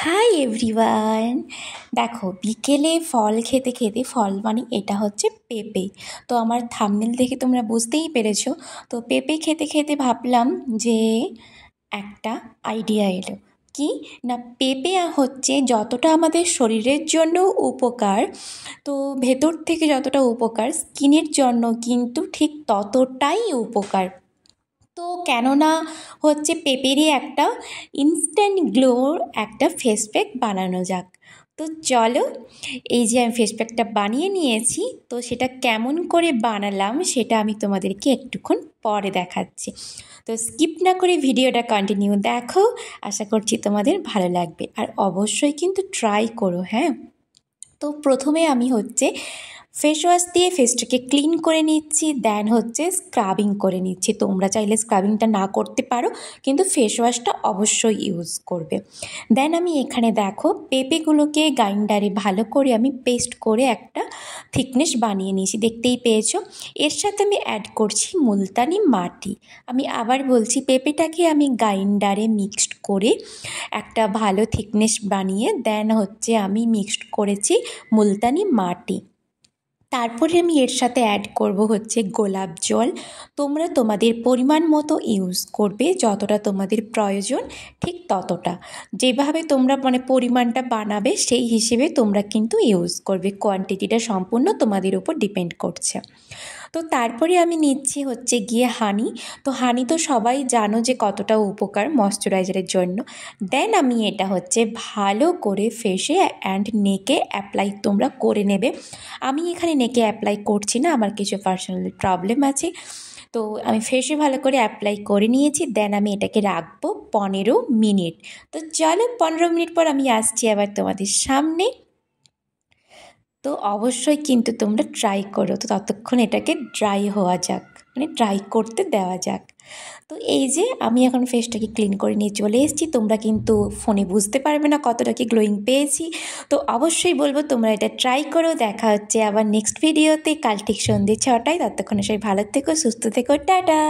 Hi everyone. দেখো বিকেলে ফল খেতে খেতে, ফল মানে এটা হচ্ছে পেঁপে। তো আমার থাম্বনেল দেখে তোমরা বুঝতেই পেরেছো। তো পেঁপে খেতে খেতে ভাবলাম যে একটা আইডিয়া এলো। কি না, পেঁপে হচ্ছে যতটা আমাদের শরীরের জন্য উপকার, তো ভেতর থেকে যতটা উপকার স্কিনের জন্য কিন্তু ঠিক ততটাই উপকার। তো কেননা হচ্ছে পেঁপেরই একটা ইনস্ট্যান্ট গ্লোর একটা ফেস প্যাক বানানো যাক। তো চলো, এই যে আমি ফেস প্যাকটা বানিয়ে নিয়েছি, তো সেটা কেমন করে বানালাম সেটা আমি তোমাদেরকে একটুক্ষণ পরে দেখাচ্ছি। তো স্কিপ না করে ভিডিওটা কন্টিনিউ দেখো, আশা করছি তোমাদের ভালো লাগবে। আর অবশ্যই কিন্তু ট্রাই করো, হ্যাঁ। তো প্রথমে আমি হচ্ছে ফেস ওয়াশ দিয়ে ফেসটাকে ক্লিন করে নিচ্ছি, দেন হচ্ছে স্ক্রাবিং করে নিচ্ছি। তোমরা চাইলে স্ক্রাবিংটা না করতে পারো, কিন্তু ফেস ওয়াশটা অবশ্যই ইউজ করবে। দেন আমি এখানে দেখো পেঁপেগুলোকে গ্রাইন্ডারে ভালো করে আমি পেস্ট করে একটা থিকনেস বানিয়ে নিয়েছি, দেখতেই পেয়েছো। এর সাথে আমি অ্যাড করছি মুলতানি মাটি। আমি আবার বলছি, পেঁপেটাকে আমি গ্রাইন্ডারে মিক্সড করে একটা ভালো থিকনেস বানিয়ে দেন হচ্ছে আমি মিক্সড করেছি মুলতানি মাটি। তারপরে আমি এর সাথে অ্যাড করব হচ্ছে গোলাপ জল। তোমরা তোমাদের পরিমাণ মতো ইউজ করবে, যতটা তোমাদের প্রয়োজন ঠিক ততটা। যেভাবে তোমরা মানে পরিমাণটা বানাবে সেই হিসেবে তোমরা কিন্তু ইউজ করবে, কোয়ান্টিটিটা সম্পূর্ণ তোমাদের উপর ডিপেন্ড করছে। তো তারপরে আমি নিচ্ছি হচ্ছে গিয়ে হানি। তো হানি তো সবাই জানো যে কতটা উপকার ময়শ্চারাইজারের জন্য। দেন আমি এটা হচ্ছে ভালো করে ফেসে অ্যান্ড নেকে অ্যাপ্লাই তোমরা করে নেবে। আমি এখানে নেকে অ্যাপ্লাই করছি না, আমার কিছু পার্সোনাল প্রবলেম আছে। তো আমি ফেসে ভালো করে অ্যাপ্লাই করে নিয়েছি, দেন আমি এটাকে রাখবো 15 মিনিট। তো চলো 15 মিনিট পর আমি আসছি আবার তোমাদের সামনে। তো অবশ্যই কিন্তু তোমরা ট্রাই করো। তো ততক্ষণ এটাকে ড্রাই হওয়া যাক, মানে ড্রাই করতে দেওয়া যাক। তো এই যে আমি এখন ফেসটাকে ক্লিন করে নিয়ে চলে এসেছি। তোমরা কিন্তু ফোনে বুঝতে পারবে না কতটা কি গ্লোয়িং পেয়েছি। তো অবশ্যই বলবো তোমরা এটা ট্রাই করো। দেখা হচ্ছে আবার নেক্সট ভিডিওতে কাল ঠিক সন্ধ্যে 6টায়। ততক্ষণে সবাই ভালো থেকো, সুস্থ থেকো, টাটা।